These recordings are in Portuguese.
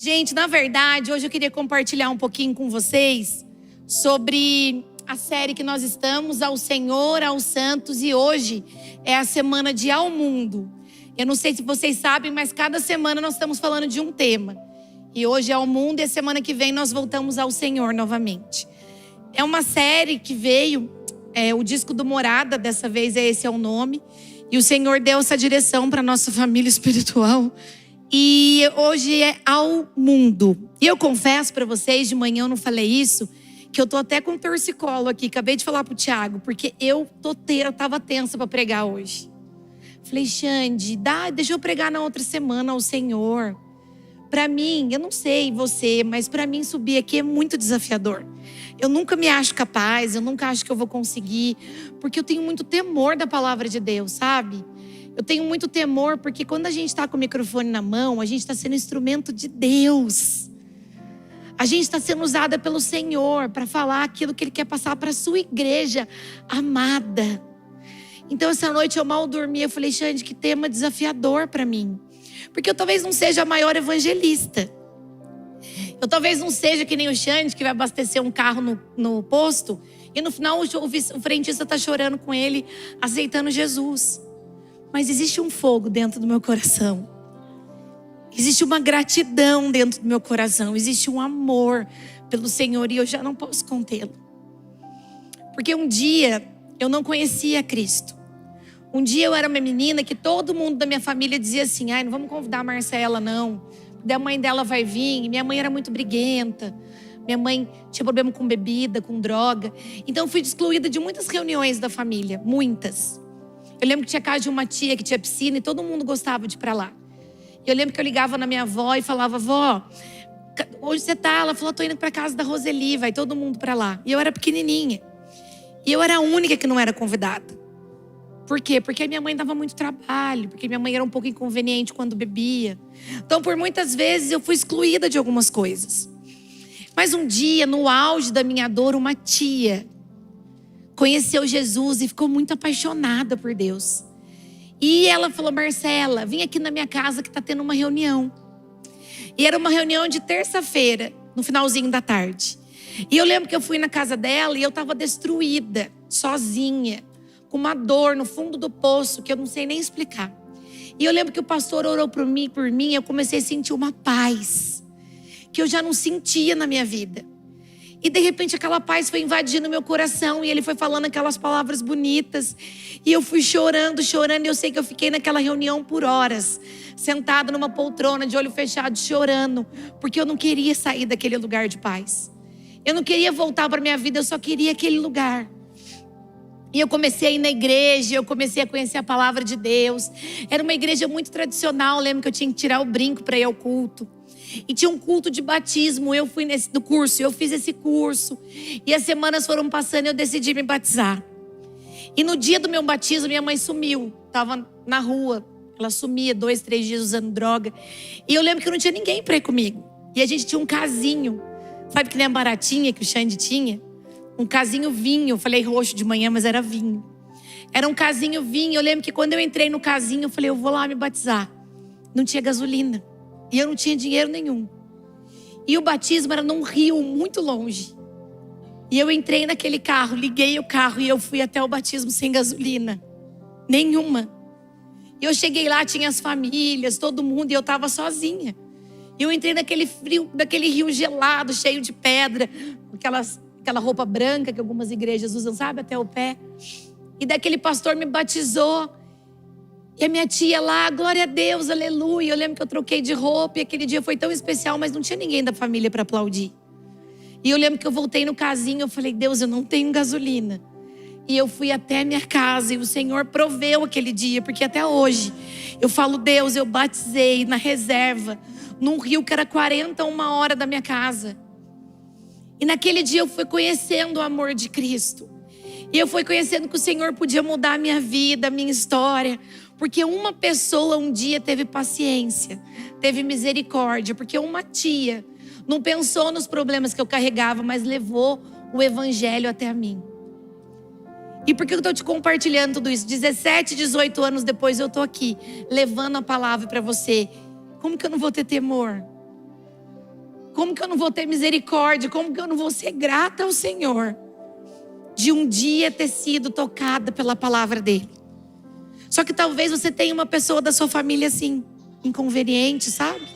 Gente, na verdade, hoje eu queria compartilhar um pouquinho com vocês sobre a série que nós estamos, Ao Senhor, aos Santos, e hoje é a semana de Ao Mundo. Eu não sei se vocês sabem, mas cada semana nós estamos falando de um tema. E hoje é Ao Mundo e a semana que vem nós voltamos ao Senhor novamente. É uma série que veio, o disco do Morada, dessa vez esse é o nome. E o Senhor deu essa direção para nossa família espiritual. E hoje é Ao Mundo. E eu confesso para vocês, de manhã eu não falei isso, que eu tô até com torcicolo aqui. Acabei de falar pro Thiago, porque eu tava tensa para pregar hoje. Falei, Xande, deixa eu pregar na outra semana ao Senhor. Para mim, eu não sei você, mas para mim subir aqui é muito desafiador. Eu nunca me acho capaz, eu nunca acho que eu vou conseguir, porque eu tenho muito temor da palavra de Deus, sabe? Eu tenho muito temor porque quando a gente está com o microfone na mão, a gente está sendo instrumento de Deus. A gente está sendo usada pelo Senhor para falar aquilo que Ele quer passar para a sua igreja amada. Então essa noite eu mal dormi, eu falei, Xande, que tema desafiador para mim. Porque eu talvez não seja a maior evangelista. Eu talvez não seja que nem o Xande, que vai abastecer um carro no posto, e no final o frentista está chorando com ele, aceitando Jesus. Mas existe um fogo dentro do meu coração. Existe uma gratidão dentro do meu coração. Existe um amor pelo Senhor e eu já não posso contê-lo. Porque um dia eu não conhecia Cristo. Um dia eu era uma menina que todo mundo da minha família dizia assim, não vamos convidar a Marcela não. A mãe dela vai vir. Minha mãe era muito briguenta. Minha mãe tinha problema com bebida, com droga. Então eu fui excluída de muitas reuniões da família. Muitas. Eu lembro que tinha casa de uma tia que tinha piscina e todo mundo gostava de ir pra lá. E eu lembro que eu ligava na minha avó e falava, vó, onde você tá? Ela falou, tô indo pra casa da Roseli, vai todo mundo pra lá. E eu era pequenininha. E eu era a única que não era convidada. Por quê? Porque a minha mãe dava muito trabalho, porque minha mãe era um pouco inconveniente quando bebia. Então, por muitas vezes, eu fui excluída de algumas coisas. Mas um dia, no auge da minha dor, uma tia conheceu Jesus e ficou muito apaixonada por Deus. E ela falou, Marcela, vem aqui na minha casa que está tendo uma reunião. E era uma reunião de terça-feira, no finalzinho da tarde. E eu lembro que eu fui na casa dela e eu estava destruída, sozinha, com uma dor no fundo do poço que eu não sei nem explicar. E eu lembro que o pastor orou por mim, e eu comecei a sentir uma paz que eu já não sentia na minha vida. E de repente aquela paz foi invadindo meu coração. E ele foi falando aquelas palavras bonitas. E eu fui chorando. E eu sei que eu fiquei naquela reunião por horas. Sentada numa poltrona, de olho fechado, chorando. Porque eu não queria sair daquele lugar de paz. Eu não queria voltar para minha vida. Eu só queria aquele lugar. E eu comecei a ir na igreja. Eu comecei a conhecer a palavra de Deus. Era uma igreja muito tradicional. Eu lembro que eu tinha que tirar o brinco para ir ao culto. E tinha um culto de batismo, eu fui no curso, eu fiz esse curso. E as semanas foram passando e eu decidi me batizar. E no dia do meu batismo, minha mãe sumiu. Estava na rua, ela sumia 2, 3 dias usando droga. E eu lembro que não tinha ninguém para ir comigo. E a gente tinha um casinho, sabe que nem a baratinha que o Xande tinha? Um casinho vinho, eu falei roxo de manhã, mas era vinho. Era um casinho vinho, eu lembro que quando eu entrei no casinho, eu falei, eu vou lá me batizar. Não tinha gasolina. E eu não tinha dinheiro nenhum. E o batismo era num rio muito longe. E eu entrei naquele carro, liguei o carro e eu fui até o batismo sem gasolina. Nenhuma. E eu cheguei lá, tinha as famílias, todo mundo, e eu estava sozinha. E eu entrei naquele frio, naquele rio gelado, cheio de pedra. Aquela roupa branca que algumas igrejas usam, sabe, até o pé. E daquele pastor me batizou. E a minha tia lá, glória a Deus, aleluia. Eu lembro que eu troquei de roupa e aquele dia foi tão especial, mas não tinha ninguém da família para aplaudir. E eu lembro que eu voltei no casinho, eu falei, Deus, eu não tenho gasolina. E eu fui até a minha casa e o Senhor proveu aquele dia, porque até hoje eu falo, Deus, eu batizei na reserva, num rio que era 41 horas da minha casa. E naquele dia eu fui conhecendo o amor de Cristo. E eu fui conhecendo que o Senhor podia mudar a minha vida, a minha história. Porque uma pessoa um dia teve paciência, teve misericórdia. Porque uma tia não pensou nos problemas que eu carregava, mas levou o evangelho até mim. E por que eu estou te compartilhando tudo isso? 17, 18 anos depois eu estou aqui, levando a palavra para você. Como que eu não vou ter temor? Como que eu não vou ter misericórdia? Como que eu não vou ser grata ao Senhor de um dia ter sido tocada pela palavra dele? Só que talvez você tenha uma pessoa da sua família assim, inconveniente, sabe?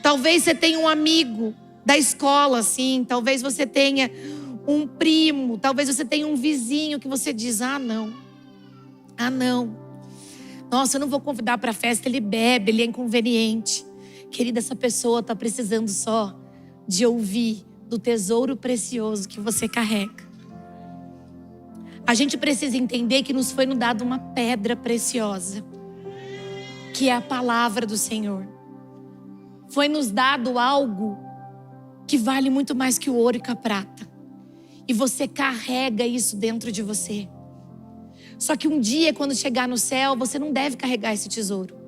Talvez você tenha um amigo da escola assim, talvez você tenha um primo, talvez você tenha um vizinho que você diz: ah não, nossa, eu não vou convidar para a festa, ele bebe, ele é inconveniente. Querida, essa pessoa está precisando só de ouvir do tesouro precioso que você carrega. A gente precisa entender que nos foi dado uma pedra preciosa, que é a palavra do Senhor. Foi nos dado algo que vale muito mais que o ouro e que a prata. E você carrega isso dentro de você. Só que um dia, quando chegar no céu, você não deve carregar esse tesouro.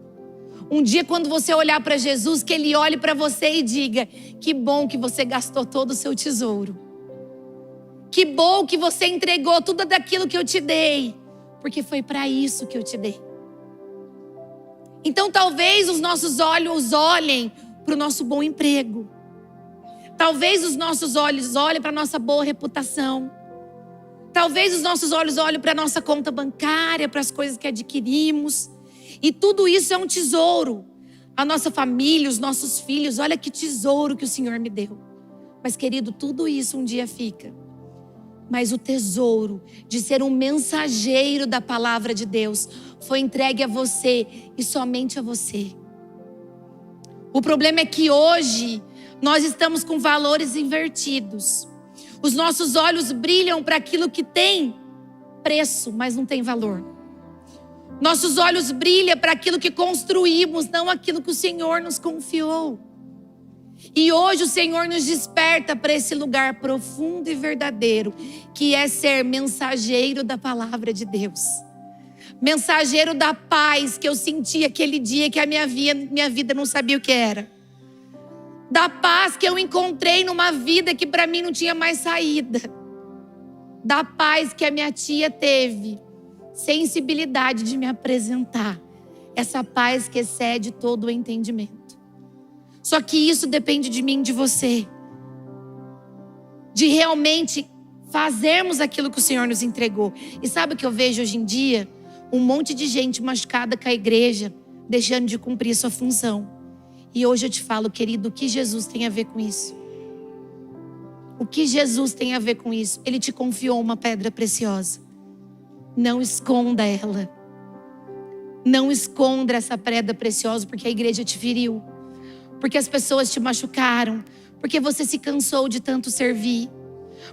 Um dia, quando você olhar para Jesus, que Ele olhe para você e diga: que bom que você gastou todo o seu tesouro. Que bom que você entregou tudo daquilo que eu te dei, porque foi para isso que eu te dei. Então talvez os nossos olhos olhem para o nosso bom emprego. Talvez os nossos olhos olhem para a nossa boa reputação. Talvez os nossos olhos olhem para a nossa conta bancária, para as coisas que adquirimos. E tudo isso é um tesouro. A nossa família, os nossos filhos, olha que tesouro que o Senhor me deu. Mas querido, tudo isso um dia fica. Mas o tesouro de ser um mensageiro da palavra de Deus foi entregue a você e somente a você. O problema é que hoje nós estamos com valores invertidos. Os nossos olhos brilham para aquilo que tem preço, mas não tem valor. Nossos olhos brilham para aquilo que construímos, não aquilo que o Senhor nos confiou. E hoje o Senhor nos desperta para esse lugar profundo e verdadeiro, que é ser mensageiro da palavra de Deus. Mensageiro da paz que eu senti aquele dia que a minha vida não sabia o que era. Da paz que eu encontrei numa vida que para mim não tinha mais saída. Da paz que a minha tia teve sensibilidade de me apresentar. Essa paz que excede todo o entendimento. Só que isso depende de mim e de você. De realmente fazermos aquilo que o Senhor nos entregou. E sabe o que eu vejo hoje em dia? Um monte de gente machucada com a igreja, deixando de cumprir sua função. E hoje eu te falo, querido, o que Jesus tem a ver com isso? O que Jesus tem a ver com isso? Ele te confiou uma pedra preciosa. Não esconda ela. Não esconda essa pedra preciosa porque a igreja te feriu. Porque as pessoas te machucaram. Porque você se cansou de tanto servir.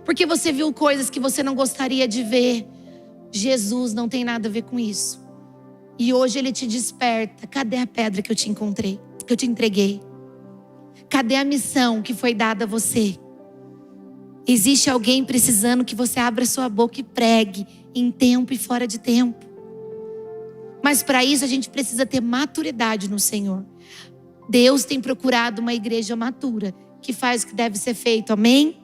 Porque você viu coisas que você não gostaria de ver. Jesus não tem nada a ver com isso. E hoje Ele te desperta. Cadê a pedra que eu te encontrei? Que eu te entreguei? Cadê a missão que foi dada a você? Existe alguém precisando que você abra sua boca e pregue em tempo e fora de tempo. Mas para isso a gente precisa ter maturidade no Senhor. Deus tem procurado uma igreja matura, que faz o que deve ser feito, amém?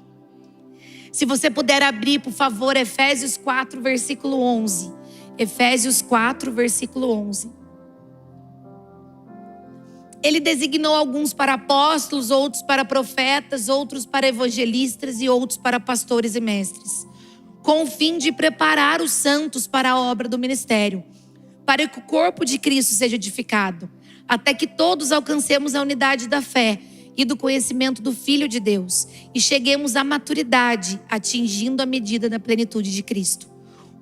Se você puder abrir, por favor, Efésios 4, versículo 11. Efésios 4, versículo 11. Ele designou alguns para apóstolos, outros para profetas, outros para evangelistas e outros para pastores e mestres, com o fim de preparar os santos para a obra do ministério, para que o corpo de Cristo seja edificado, até que todos alcancemos a unidade da fé e do conhecimento do Filho de Deus e cheguemos à maturidade, atingindo a medida da plenitude de Cristo.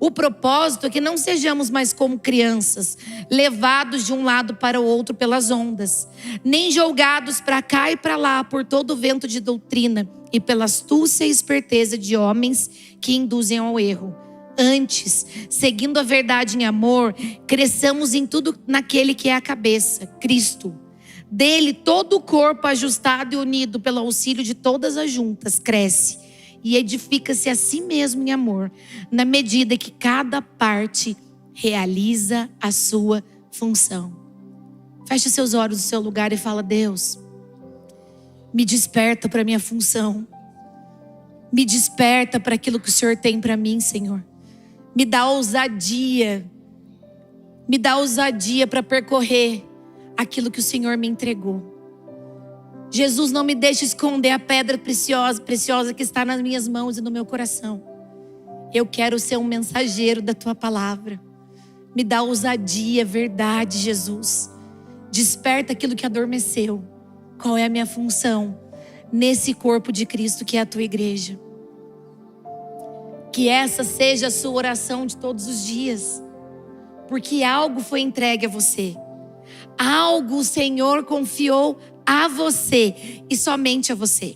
O propósito é que não sejamos mais como crianças, levados de um lado para o outro pelas ondas, nem jogados para cá e para lá por todo o vento de doutrina e pela astúcia e esperteza de homens que induzem ao erro. Antes, seguindo a verdade em amor, cresçamos em tudo naquele que é a cabeça, Cristo. Dele, todo o corpo ajustado e unido pelo auxílio de todas as juntas, cresce e edifica-se a si mesmo em amor, na medida que cada parte realiza a sua função. Feche seus olhos no seu lugar e fala: Deus, me desperta para a minha função. Me desperta para aquilo que o Senhor tem para mim, Senhor. Me dá ousadia. Me dá ousadia para percorrer aquilo que o Senhor me entregou. Jesus, não me deixe esconder a pedra preciosa que está nas minhas mãos e no meu coração. Eu quero ser um mensageiro da tua palavra. Me dá ousadia, verdade, Jesus. Desperta aquilo que adormeceu. Qual é a minha função nesse corpo de Cristo que é a tua igreja? Que essa seja a sua oração de todos os dias. Porque algo foi entregue a você. Algo o Senhor confiou a você e somente a você.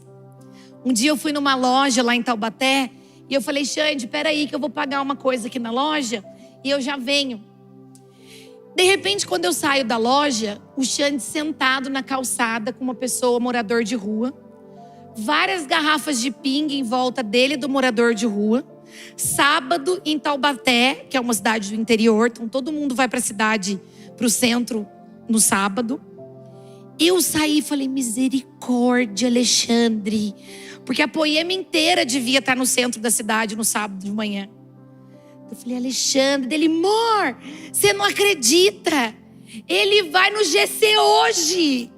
Um dia eu fui numa loja lá em Taubaté e eu falei, Xande, peraí que eu vou pagar uma coisa aqui na loja e eu já venho. De repente, quando eu saio da loja, o Xande sentado na calçada com uma pessoa, morador de rua. Várias garrafas de pinga em volta dele, do morador de rua. Sábado em Taubaté, que é uma cidade do interior, então todo mundo vai para a cidade, para o centro no sábado. Eu saí e falei, misericórdia, Alexandre. Porque a Poema inteira devia estar no centro da cidade no sábado de manhã. Eu falei, Alexandre, dele, amor, você não acredita? Ele vai no GC hoje.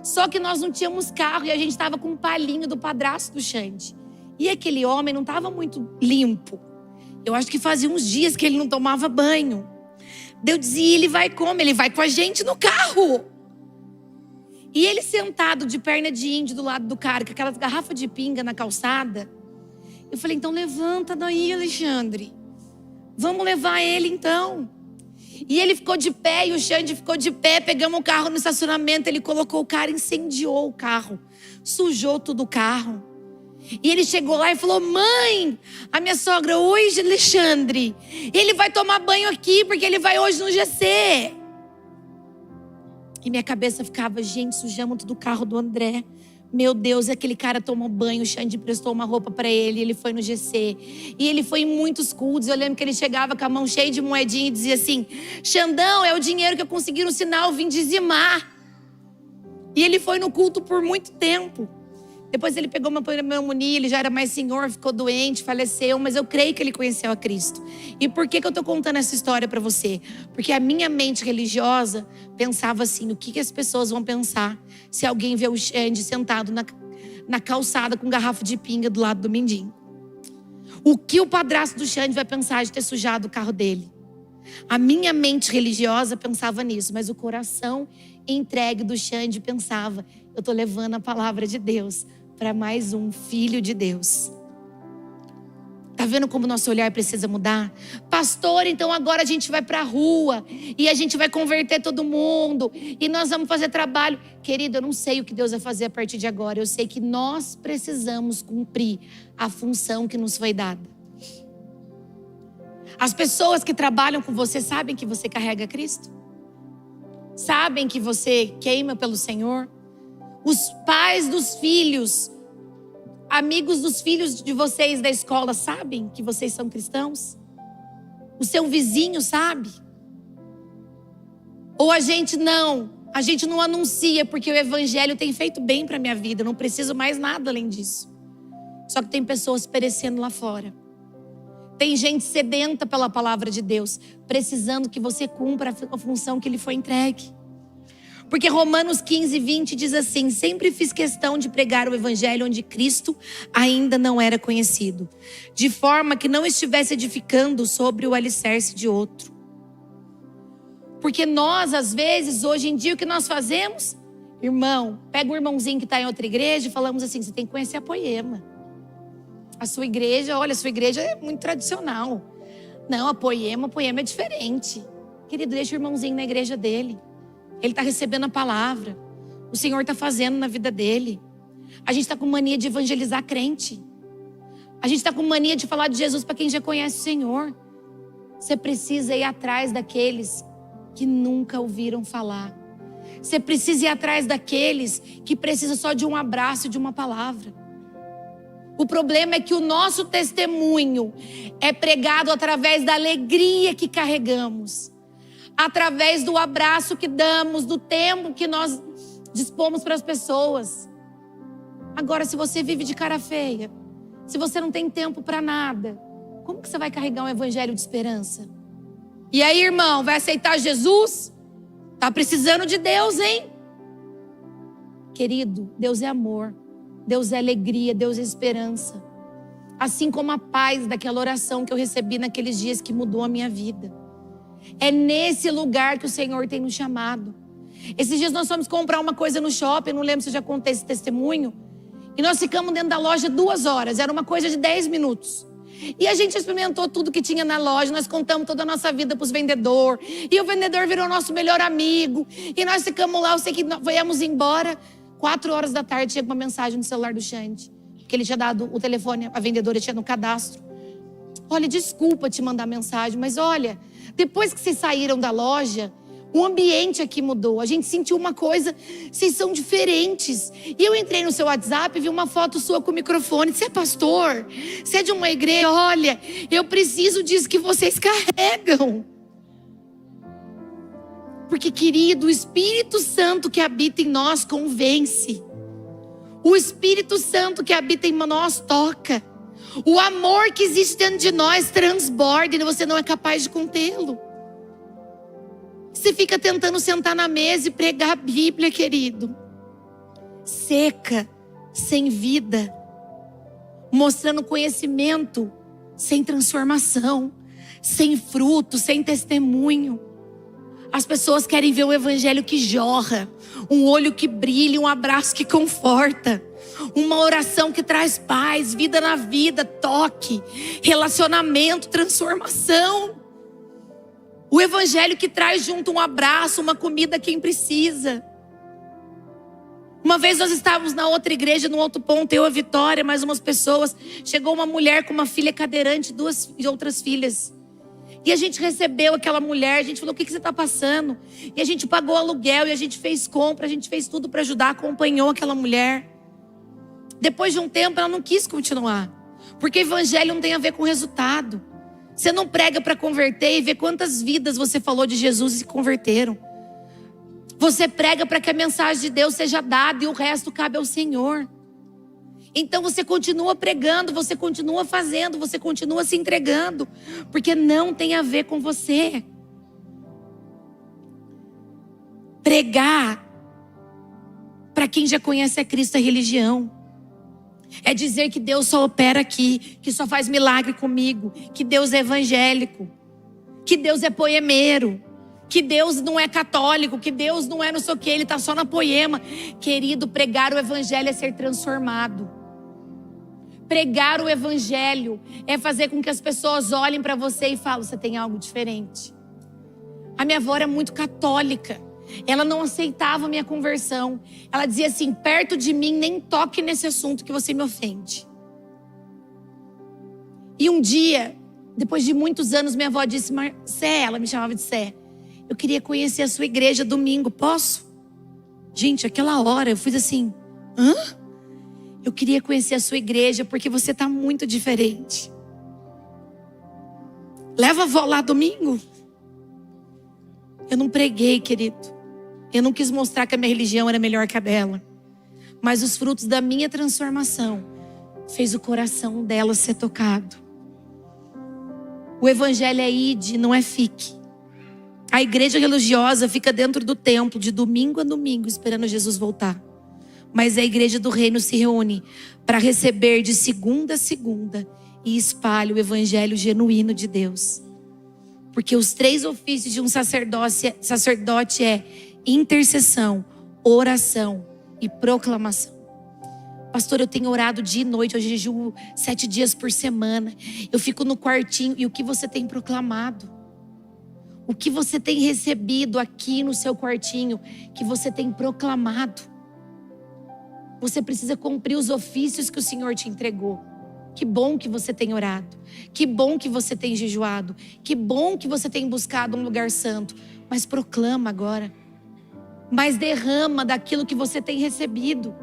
Só que nós não tínhamos carro e a gente estava com um palhinho do padrasto do Xande. E aquele homem não estava muito limpo. Eu acho que fazia uns dias que ele não tomava banho. Eu dizia, ele vai como? Ele vai com a gente no carro. E ele sentado de perna de índio do lado do cara, com aquelas garrafas de pinga na calçada. Eu falei, então levanta daí, Alexandre. Vamos levar ele então. E ele ficou de pé e o Xande ficou de pé. Pegamos o carro no estacionamento. Ele colocou o carro, incendiou o carro. Sujou tudo o carro. E ele chegou lá e falou, mãe, a minha sogra, hoje, Alexandre, ele vai tomar banho aqui porque ele vai hoje no GC. E minha cabeça ficava, gente, sujamos tudo o carro do André. Meu Deus, aquele cara tomou banho, o Xande emprestou uma roupa pra ele, ele foi no GC. E ele foi em muitos cultos. Eu lembro que ele chegava com a mão cheia de moedinha e dizia assim, Xandão, é o dinheiro que eu consegui no sinal, vim dizimar. E ele foi no culto por muito tempo. Depois ele pegou uma pneumonia, ele já era mais senhor, ficou doente, faleceu. Mas eu creio que ele conheceu a Cristo. E por que eu estou contando essa história para você? Porque a minha mente religiosa pensava assim, o que as pessoas vão pensar se alguém vê o Xande sentado na calçada com garrafa de pinga do lado do mendigo? O que o padrasto do Xande vai pensar de ter sujado o carro dele? A minha mente religiosa pensava nisso, mas o coração entregue do Xande pensava, eu estou levando a palavra de Deus para mais um filho de Deus. Tá vendo como o nosso olhar precisa mudar? Pastor, então agora a gente vai para a rua e a gente vai converter todo mundo e nós vamos fazer trabalho. Querido, eu não sei o que Deus vai fazer a partir de agora. Eu sei que nós precisamos cumprir a função que nos foi dada. As pessoas que trabalham com você sabem que você carrega Cristo? Sabem que você queima pelo Senhor? Os pais dos filhos, amigos dos filhos de vocês da escola sabem que vocês são cristãos? O seu vizinho sabe? Ou a gente não anuncia porque o evangelho tem feito bem para a minha vida, eu não preciso mais nada além disso. Só que tem pessoas perecendo lá fora. Tem gente sedenta pela palavra de Deus, precisando que você cumpra a função que lhe foi entregue. Porque Romanos 15, 20 diz assim, sempre fiz questão de pregar o evangelho onde Cristo ainda não era conhecido, de forma que não estivesse edificando sobre o alicerce de outro. Porque nós, às vezes, hoje em dia, o que nós fazemos? Irmão, pega um irmãozinho que está em outra igreja e falamos assim, você tem que conhecer a Poema. A sua igreja, olha, a sua igreja é muito tradicional. Não, a Poema é diferente. Querido, deixa o irmãozinho na igreja dele. Ele está recebendo a palavra. O Senhor está fazendo na vida dele. A gente está com mania de evangelizar crente. A gente está com mania de falar de Jesus para quem já conhece o Senhor. Você precisa ir atrás daqueles que nunca ouviram falar. Você precisa ir atrás daqueles que precisam só de um abraço e de uma palavra. O problema é que o nosso testemunho é pregado através da alegria que carregamos. Através do abraço que damos, do tempo que nós dispomos para as pessoas. Agora, se você vive de cara feia, se você não tem tempo para nada, como que você vai carregar um evangelho de esperança? E aí, irmão, vai aceitar Jesus? Tá precisando de Deus, hein? Querido, Deus é amor, Deus é alegria, Deus é esperança. Assim como a paz daquela oração que eu recebi naqueles dias que mudou a minha vida. É nesse lugar que o Senhor tem nos chamado. Esses dias nós fomos comprar uma coisa no shopping, não lembro se eu já contei esse testemunho. E nós ficamos dentro da loja 2 horas, era uma coisa de 10 minutos. E a gente experimentou tudo que tinha na loja, nós contamos toda a nossa vida para os vendedores. E o vendedor virou nosso melhor amigo. E nós ficamos lá, eu sei que viemos embora. 4 horas da tarde chega uma mensagem no celular do Xande. Que ele tinha dado o telefone, a vendedora tinha no cadastro. Olha, desculpa te mandar mensagem, mas olha, depois que vocês saíram da loja, o ambiente aqui mudou. A gente sentiu uma coisa, vocês são diferentes. E eu entrei no seu WhatsApp e vi uma foto sua com o microfone. Você é pastor? Você é de uma igreja? Olha, eu preciso disso que vocês carregam. Porque, querido, o Espírito Santo que habita em nós convence. O Espírito Santo que habita em nós toca. O amor que existe dentro de nós transborda e você não é capaz de contê-lo. Você fica tentando sentar na mesa e pregar a Bíblia, querido. Seca, sem vida. Mostrando conhecimento, sem transformação. Sem fruto, sem testemunho. As pessoas querem ver um evangelho que jorra. Um olho que brilha, um abraço que conforta. Uma oração que traz paz, vida na vida, toque, relacionamento, transformação. O evangelho que traz junto um abraço, uma comida a quem precisa. Uma vez nós estávamos na outra igreja, no outro ponto, eu, a Vitória, mais umas pessoas. Chegou uma mulher com uma filha cadeirante, 2 outras filhas. E a gente recebeu aquela mulher, a gente falou, o que você está passando? E a gente pagou aluguel, e a gente fez compra, a gente fez tudo para ajudar, acompanhou aquela mulher. Depois de um tempo, ela não quis continuar. Porque evangelho não tem a ver com resultado. Você não prega para converter e vê quantas vidas você falou de Jesus e se converteram. Você prega para que a mensagem de Deus seja dada e o resto cabe ao Senhor. Então você continua pregando, você continua fazendo, você continua se entregando. Porque não tem a ver com você. Pregar para quem já conhece a Cristo é religião. É dizer que Deus só opera aqui, que só faz milagre comigo, que Deus é evangélico, que Deus é poemeiro, que Deus não é católico, que Deus não é não sei o que, Ele está só na poema. Querido, pregar o evangelho é ser transformado. Pregar o evangelho é fazer com que as pessoas olhem para você e falem, você tem algo diferente. A minha avó era muito católica. Ela não aceitava a minha conversão. Ela dizia assim, perto de mim, nem toque nesse assunto que você me ofende. E um dia, depois de muitos anos, minha avó disse, Sé, ela me chamava de Sé, eu queria conhecer a sua igreja domingo, posso? Gente, aquela hora eu fiz assim, hã? Eu queria conhecer a sua igreja porque você está muito diferente. Leva a avó lá domingo. Eu não preguei, querido. Eu não quis mostrar que a minha religião era melhor que a dela. Mas os frutos da minha transformação fez o coração dela ser tocado. O evangelho é ide, não é fique. A igreja religiosa fica dentro do templo de domingo a domingo esperando Jesus voltar. Mas a igreja do reino se reúne para receber de segunda a segunda e espalha o evangelho genuíno de Deus. Porque os 3 ofícios de um sacerdote é intercessão, oração e proclamação. Pastor, eu tenho orado dia e noite, eu jejuo 7 dias por semana. Eu fico no quartinho. E o que você tem proclamado? O que você tem recebido aqui no seu quartinho, que você tem proclamado? Você precisa cumprir os ofícios que o Senhor te entregou. Que bom que você tem orado. Que bom que você tem jejuado. Que bom que você tem buscado um lugar santo. Mas proclama agora. Mas derrama daquilo que você tem recebido.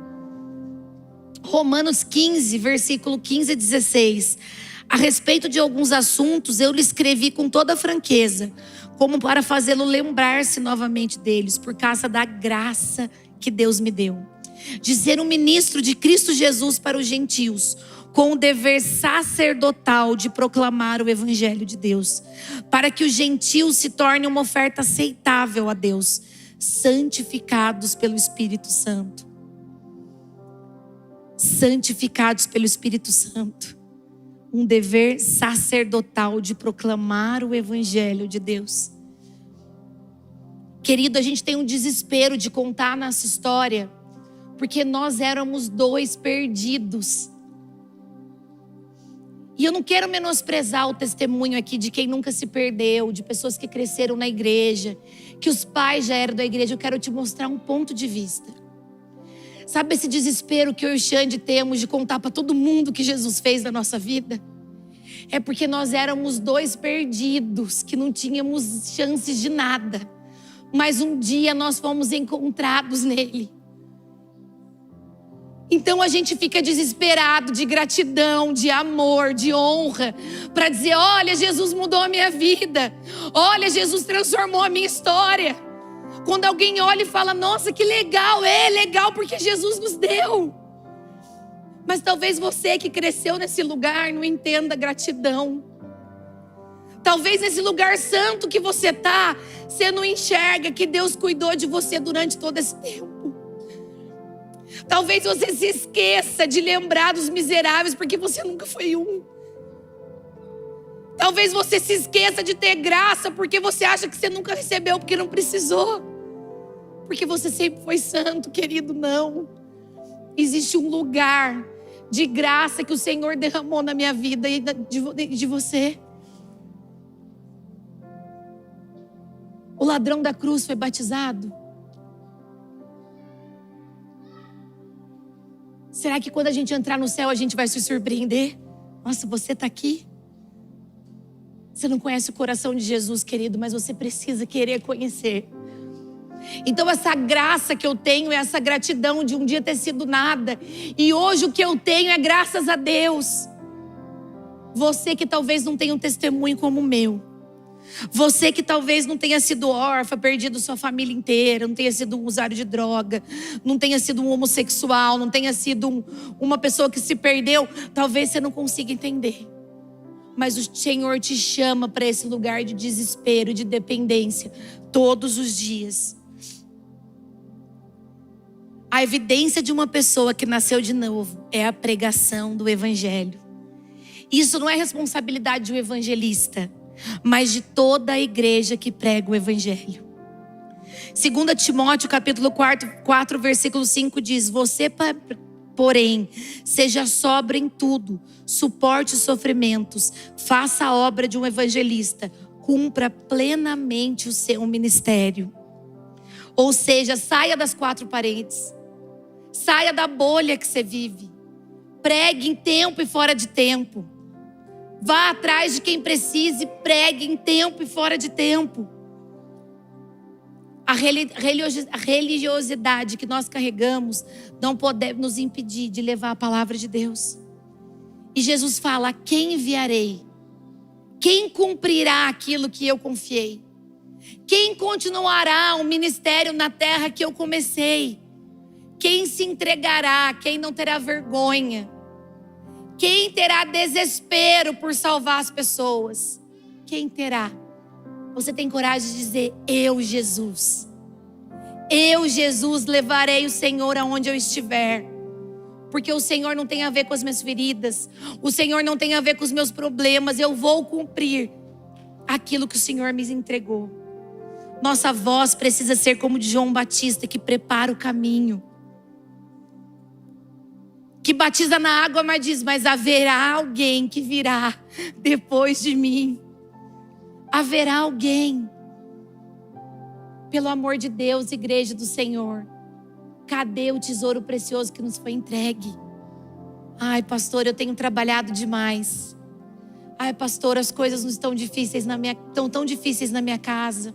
Romanos 15, versículo 15 e 16. A respeito de alguns assuntos, eu lhe escrevi com toda franqueza, como para fazê-lo lembrar-se novamente deles, por causa da graça que Deus me deu. De ser um ministro de Cristo Jesus para os gentios, com o dever sacerdotal de proclamar o evangelho de Deus, para que os gentios se tornem uma oferta aceitável a Deus, santificados pelo Espírito Santo. santificados pelo Espírito Santo. Um dever sacerdotal de proclamar o evangelho de Deus. Querido, a gente tem um desespero de contar nossa história, porque nós éramos 2 perdidos. E eu não quero menosprezar o testemunho aqui de quem nunca se perdeu, de pessoas que cresceram na igreja, que os pais já eram da igreja. Eu quero te mostrar um ponto de vista. Sabe esse desespero que eu e o Xande temos de contar para todo mundo o que Jesus fez na nossa vida? É porque nós éramos 2 perdidos, que não tínhamos chances de nada. Mas um dia nós fomos encontrados nele. Então a gente fica desesperado de gratidão, de amor, de honra, para dizer: olha, Jesus mudou a minha vida. Olha, Jesus transformou a minha história. Quando alguém olha e fala: nossa, que legal. É legal porque Jesus nos deu. Mas talvez você que cresceu nesse lugar não entenda gratidão. Talvez nesse lugar santo que você está, você não enxerga que Deus cuidou de você durante todo esse tempo. Talvez você se esqueça de lembrar dos miseráveis porque você nunca foi um. Talvez você se esqueça de ter graça porque você acha que você nunca recebeu porque não precisou. Porque você sempre foi santo, querido. Não. Existe um lugar de graça que o Senhor derramou na minha vida e de você. O ladrão da cruz foi batizado. Será que quando a gente entrar no céu a gente vai se surpreender? Nossa, você está aqui? Você não conhece o coração de Jesus, querido, mas você precisa querer conhecer. Então essa graça que eu tenho, essa gratidão de um dia ter sido nada, e hoje o que eu tenho é graças a Deus. Você que talvez não tenha um testemunho como o meu. Você que talvez não tenha sido órfã, perdido sua família inteira, não tenha sido um usuário de droga, não tenha sido um homossexual, não tenha sido uma pessoa que se perdeu, talvez você não consiga entender. Mas o Senhor te chama para esse lugar de desespero, de dependência, todos os dias. A evidência de uma pessoa que nasceu de novo é a pregação do evangelho. Isso não é responsabilidade de um evangelista, mas de toda a igreja que prega o evangelho. 2 Timóteo capítulo 4, versículo 5 diz: você, porém, seja sóbrio em tudo, suporte os sofrimentos, faça a obra de um evangelista, cumpra plenamente o seu ministério. Ou seja, saia das 4 paredes, saia da bolha que você vive, pregue em tempo e fora de tempo. Vá atrás de quem precisa e pregue em tempo e fora de tempo. A religiosidade que nós carregamos não pode nos impedir de levar a palavra de Deus. E Jesus fala: a quem enviarei? Quem cumprirá aquilo que eu confiei? Quem continuará o ministério na terra que eu comecei? Quem se entregará? Quem não terá vergonha? Quem terá desespero por salvar as pessoas? Quem terá? Você tem coragem de dizer: eu, Jesus, levarei o Senhor aonde eu estiver. Porque o Senhor não tem a ver com as minhas feridas. O Senhor não tem a ver com os meus problemas. Eu vou cumprir aquilo que o Senhor me entregou. Nossa voz precisa ser como de João Batista, que prepara o caminho. Que batiza na água, mas diz: mas haverá alguém que virá depois de mim. Haverá alguém. Pelo amor de Deus, igreja do Senhor, cadê o tesouro precioso que nos foi entregue? Ai, pastor, eu tenho trabalhado demais. Ai, pastor, as coisas não estão difíceis estão tão difíceis na minha casa.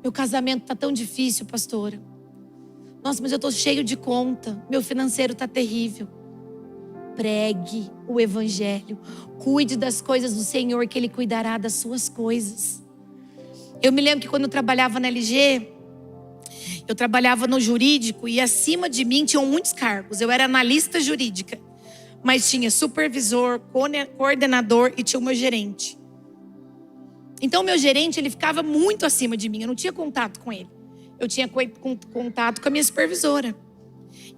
Meu casamento está tão difícil, pastora. Nossa, mas eu estou cheio de conta. Meu financeiro está terrível. Pregue o evangelho. Cuide das coisas do Senhor, que Ele cuidará das suas coisas. Eu me lembro que quando eu trabalhava na LG, eu trabalhava no jurídico e acima de mim tinham muitos cargos. Eu era analista jurídica, mas tinha supervisor, coordenador e tinha o meu gerente. Então o meu gerente, ele ficava muito acima de mim. Eu não tinha contato com ele. Eu tinha contato com a minha supervisora.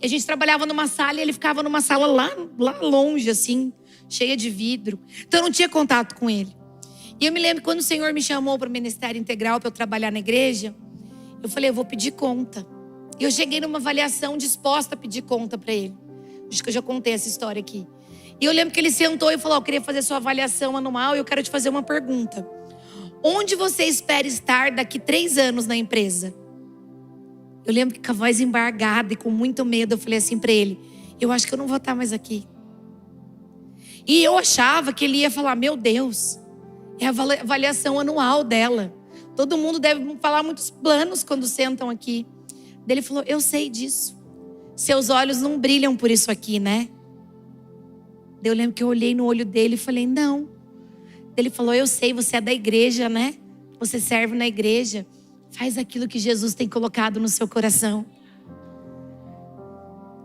E a gente trabalhava numa sala e ele ficava numa sala lá longe, assim, cheia de vidro. Então eu não tinha contato com ele. E eu me lembro quando o Senhor me chamou para o Ministério Integral para eu trabalhar na igreja, eu falei, eu vou pedir conta. E eu cheguei numa avaliação disposta a pedir conta para ele. Acho que eu já contei essa história aqui. E eu lembro que ele sentou e falou, eu queria fazer sua avaliação anual e eu quero te fazer uma pergunta. Onde você espera estar daqui 3 anos na empresa? Eu lembro que com a voz embargada e com muito medo, eu falei assim para ele, eu acho que eu não vou estar mais aqui. E eu achava que ele ia falar, meu Deus, é a avaliação anual dela. Todo mundo deve falar muitos planos quando sentam aqui. Daí ele falou, eu sei disso. Seus olhos não brilham por isso aqui, né? Daí eu lembro que eu olhei no olho dele e falei, não. Daí ele falou, eu sei, você é da igreja, né? Você serve na igreja. Faz aquilo que Jesus tem colocado no seu coração.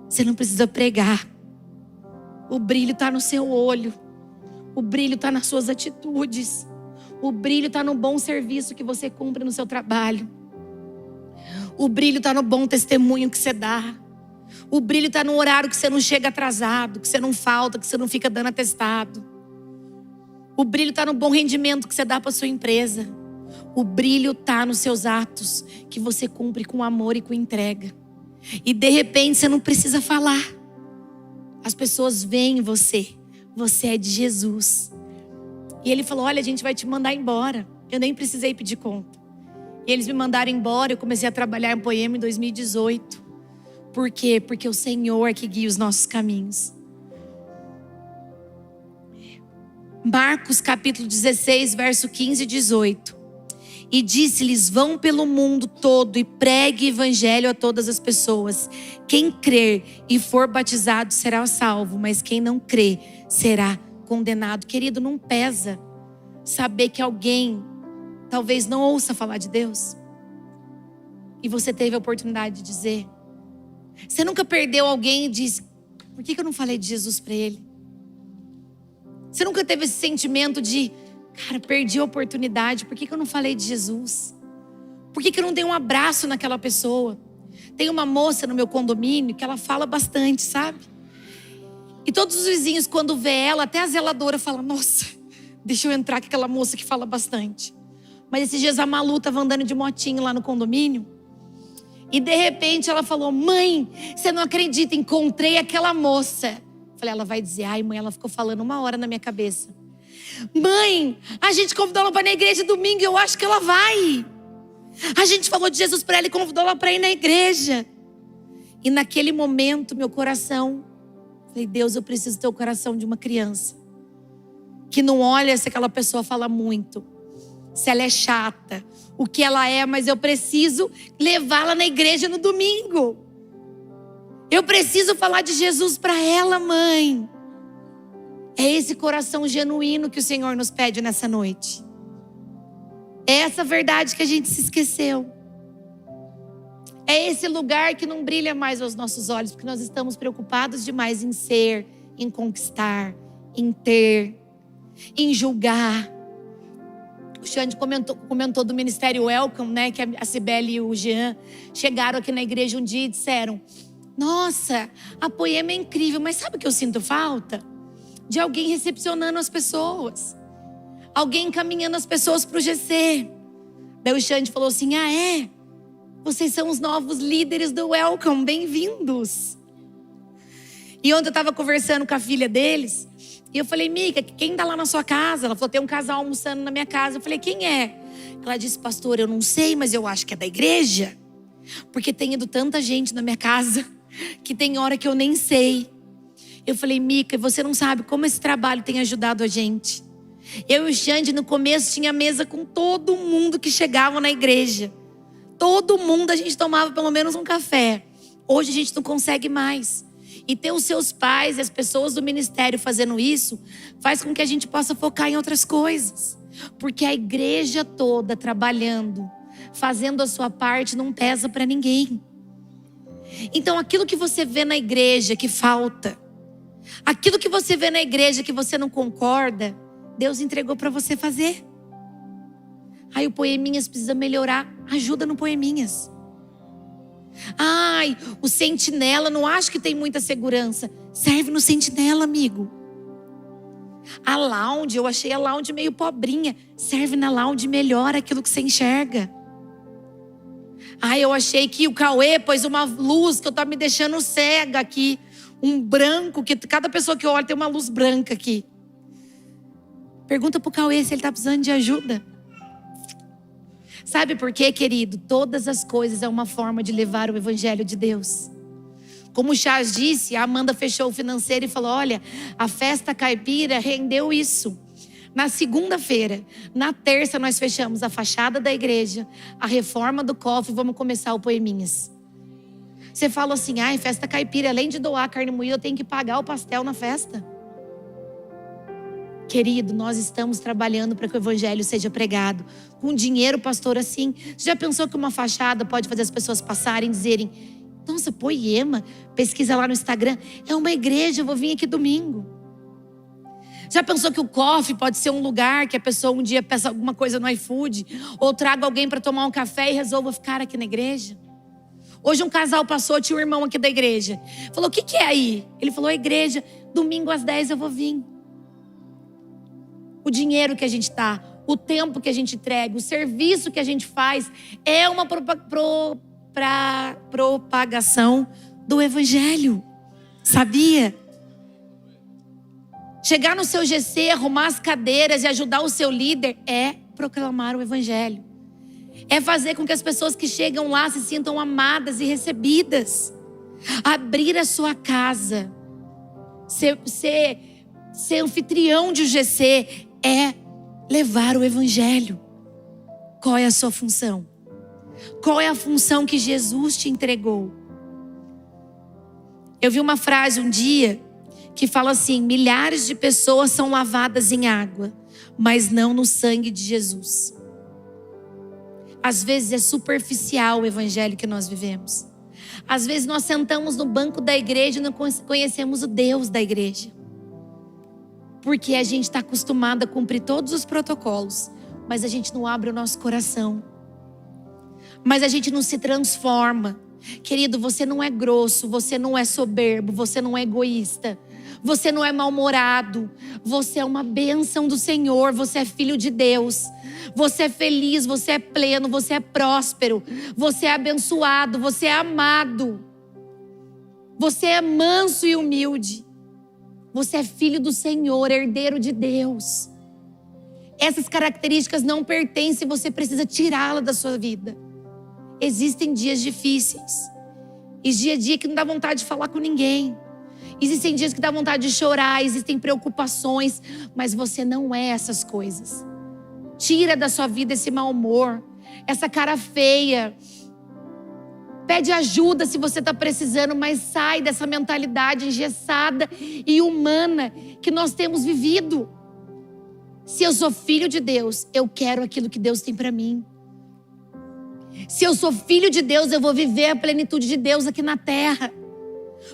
Você não precisa pregar. O brilho está no seu olho. O brilho está nas suas atitudes. O brilho está no bom serviço que você cumpre no seu trabalho. O brilho está no bom testemunho que você dá. O brilho está no horário que você não chega atrasado, que você não falta, que você não fica dando atestado. O brilho está no bom rendimento que você dá para sua empresa. O brilho está nos seus atos que você cumpre com amor e com entrega. E de repente você não precisa falar. As pessoas veem você. Você é de Jesus. E ele falou, olha, a gente vai te mandar embora. Eu nem precisei pedir conta. E eles me mandaram embora. Eu comecei a trabalhar em Poema em 2018. Por quê? Porque o Senhor é que guia os nossos caminhos. Marcos capítulo 16, verso 15 e 18. E disse-lhes, vão pelo mundo todo e pregue o evangelho a todas as pessoas. Quem crer e for batizado será salvo, mas quem não crer será condenado. Querido, não pesa saber que alguém talvez não ouça falar de Deus. E você teve a oportunidade de dizer. Você nunca perdeu alguém e disse, por que eu não falei de Jesus para ele? Você nunca teve esse sentimento de, cara, perdi a oportunidade, por que eu não falei de Jesus? Por que eu não dei um abraço naquela pessoa? Tem uma moça no meu condomínio que ela fala bastante, sabe? E todos os vizinhos, quando vê ela, até a zeladora fala, nossa, deixa eu entrar com aquela moça que fala bastante. Mas esses dias a Malu estava andando de motinho lá no condomínio. E de repente ela falou, mãe, você não acredita, encontrei aquela moça. Falei, ela vai dizer, ai mãe, ela ficou falando 1 hora na minha cabeça. Mãe, a gente convidou ela para ir na igreja domingo, eu acho que ela vai. A gente falou de Jesus para ela e convidou ela para ir na igreja. E naquele momento, meu coração, falei, Deus, eu preciso ter o coração de uma criança. Que não olha se aquela pessoa fala muito, se ela é chata, o que ela é, mas eu preciso levá-la na igreja no domingo. Eu preciso falar de Jesus para ela, mãe. É esse coração genuíno que o Senhor nos pede nessa noite. É essa verdade que a gente se esqueceu. É esse lugar que não brilha mais aos nossos olhos, porque nós estamos preocupados demais em ser, em conquistar, em ter, em julgar. O Xande comentou do Ministério Welcome, né? Que a Cibele e o Jean chegaram aqui na igreja um dia e disseram, nossa, a Poema é incrível, mas sabe o que eu sinto falta? De alguém recepcionando as pessoas. Alguém encaminhando as pessoas para o GC. Daí o Xande falou assim, ah é? Vocês são os novos líderes do Welcome, bem-vindos. E ontem eu estava conversando com a filha deles. E eu falei, Mica, quem está lá na sua casa? Ela falou, tem um casal almoçando na minha casa. Eu falei, quem é? Ela disse, pastor, eu não sei, mas eu acho que é da igreja. Porque tem ido tanta gente na minha casa que tem hora que eu nem sei. Eu falei, Mica, você não sabe como esse trabalho tem ajudado a gente. Eu e o Xande no começo tinha mesa com todo mundo que chegava na igreja. Todo mundo a gente tomava pelo menos um café. Hoje a gente não consegue mais. E ter os seus pais e as pessoas do ministério fazendo isso faz com que a gente possa focar em outras coisas. Porque a igreja toda trabalhando, fazendo a sua parte, não pesa para ninguém. Então aquilo que você vê na igreja que falta, aquilo que você vê na igreja que você não concorda, Deus entregou para você fazer. Aí o Poeminhas precisa melhorar, ajuda no Poeminhas. Ai, o Sentinela, não acho que tem muita segurança. Serve no Sentinela, amigo. A lounge, eu achei a lounge meio pobrinha. Serve na lounge, melhora aquilo que você enxerga. Ai, eu achei que o Cauê pôs uma luz que eu tava me deixando cega aqui. Um branco, que cada pessoa que olha tem uma luz branca aqui. Pergunta pro Cauê se ele tá precisando de ajuda. Sabe por quê, querido? Todas as coisas é uma forma de levar o evangelho de Deus. Como o Chaz disse, a Amanda fechou o financeiro e falou: olha, a festa caipira rendeu isso. Na segunda-feira, na terça nós fechamos a fachada da igreja, a reforma do cofre e vamos começar o Poeminhas. Você fala assim: ai, festa caipira, além de doar carne moída, eu tenho que pagar o pastel na festa. Querido, nós estamos trabalhando para que o evangelho seja pregado. Com dinheiro, pastor, assim. Você já pensou que uma fachada pode fazer as pessoas passarem e dizerem: nossa, Poema, pesquisa lá no Instagram, é uma igreja, eu vou vir aqui domingo. Já pensou que o cofre pode ser um lugar que a pessoa um dia peça alguma coisa no iFood, ou traga alguém para tomar um café e resolva ficar aqui na igreja? Hoje um casal passou, tinha um irmão aqui da igreja. Falou: o que é aí? Ele falou: a igreja, domingo às 10 eu vou vir. O dinheiro que a gente dá, o tempo que a gente entrega, o serviço que a gente faz é uma propagação do evangelho. Sabia? Chegar no seu GC, arrumar as cadeiras e ajudar o seu líder é proclamar o evangelho. É fazer com que as pessoas que chegam lá se sintam amadas e recebidas. Abrir a sua casa. Ser anfitrião de um GC é levar o evangelho. Qual é a sua função? Qual é a função que Jesus te entregou? Eu vi uma frase um dia que fala assim: milhares de pessoas são lavadas em água, mas não no sangue de Jesus. Às vezes é superficial o evangelho que nós vivemos. Às vezes nós sentamos no banco da igreja e não conhecemos o Deus da igreja. Porque a gente está acostumado a cumprir todos os protocolos, mas a gente não abre o nosso coração. Mas a gente não se transforma. Querido, você não é grosso, você não é soberbo, você não é egoísta, você não é mal-humorado. Você é uma bênção do Senhor, você é filho de Deus. Você é feliz, você é pleno, você é próspero, você é abençoado, você é amado. Você é manso e humilde. Você é filho do Senhor, herdeiro de Deus. Essas características não pertencem, você precisa tirá-las da sua vida. Existem dias difíceis. E dia a dia que não dá vontade de falar com ninguém. Existem dias que dá vontade de chorar, existem preocupações, mas você não é essas coisas. Tira da sua vida esse mau humor, essa cara feia. Pede ajuda se você está precisando, mas sai dessa mentalidade engessada e humana que nós temos vivido. Se eu sou filho de Deus, eu quero aquilo que Deus tem para mim. Se eu sou filho de Deus, eu vou viver a plenitude de Deus aqui na terra.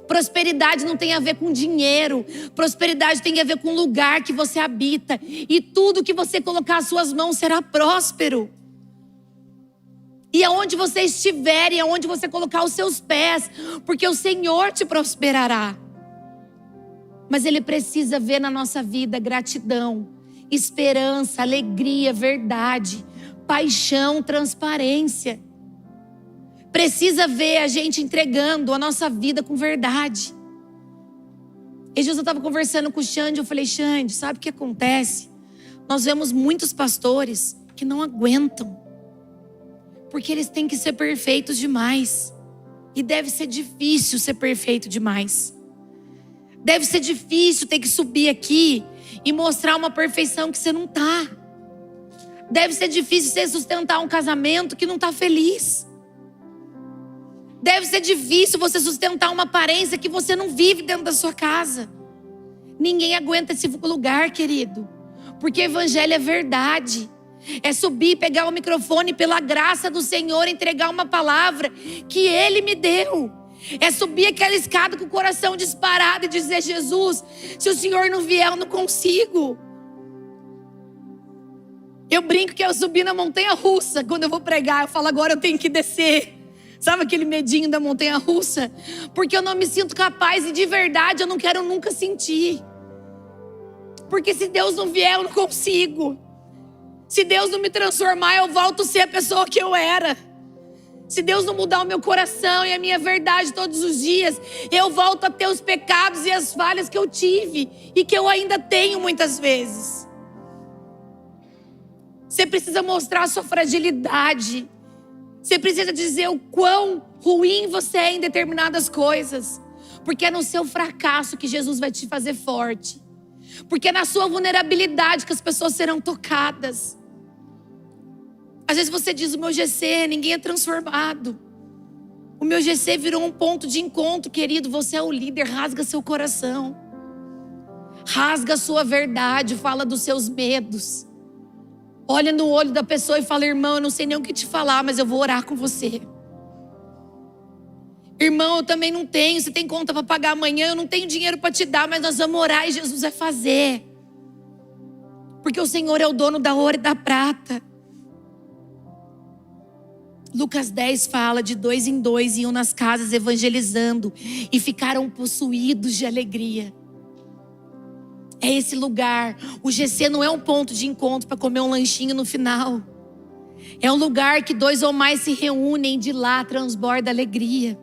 Prosperidade não tem a ver com dinheiro. Prosperidade tem a ver com o lugar que você habita. E tudo que você colocar as suas mãos será próspero. E aonde você estiver e aonde você colocar os seus pés, porque o Senhor te prosperará. Mas Ele precisa ver na nossa vida gratidão, esperança, alegria, verdade, paixão, transparência. Precisa ver a gente entregando a nossa vida com verdade. E Jesus, eu estava conversando com o Xande, eu falei: Xande, sabe o que acontece? Nós vemos muitos pastores que não aguentam. Porque eles têm que ser perfeitos demais. E deve ser difícil ser perfeito demais. Deve ser difícil ter que subir aqui e mostrar uma perfeição que você não está. Deve ser difícil você sustentar um casamento que não está feliz. Deve ser difícil você sustentar uma aparência que você não vive dentro da sua casa. Ninguém aguenta esse lugar, querido. Porque o evangelho é verdade. É subir, pegar o microfone pela graça do Senhor, entregar uma palavra que Ele me deu. É subir aquela escada com o coração disparado e dizer: Jesus, se o Senhor não vier, eu não consigo. Eu brinco que eu subi na montanha russa. Quando eu vou pregar, eu falo: agora eu tenho que descer. Sabe aquele medinho da montanha-russa? Porque eu não me sinto capaz e de verdade eu não quero nunca sentir. Porque se Deus não vier, eu não consigo. Se Deus não me transformar, eu volto a ser a pessoa que eu era. Se Deus não mudar o meu coração e a minha verdade todos os dias, eu volto a ter os pecados e as falhas que eu tive e que eu ainda tenho muitas vezes. Você precisa mostrar a sua fragilidade. Você precisa dizer o quão ruim você é em determinadas coisas. Porque é no seu fracasso que Jesus vai te fazer forte. Porque é na sua vulnerabilidade que as pessoas serão tocadas. Às vezes você diz, o meu GC, ninguém é transformado. O meu GC virou um ponto de encontro, querido. Você é o líder, rasga seu coração. Rasga a sua verdade, fala dos seus medos. Olha no olho da pessoa e fala, irmão, eu não sei nem o que te falar, mas eu vou orar com você. Irmão, eu também não tenho, você tem conta para pagar amanhã, eu não tenho dinheiro para te dar, mas nós vamos orar e Jesus vai fazer. Porque o Senhor é o dono da ouro e da prata. Lucas 10 fala de 2 em 2, iam nas casas evangelizando e ficaram possuídos de alegria. É esse lugar. O GC não é um ponto de encontro para comer um lanchinho no final. É um lugar que 2 ou mais se reúnem, de lá transborda alegria.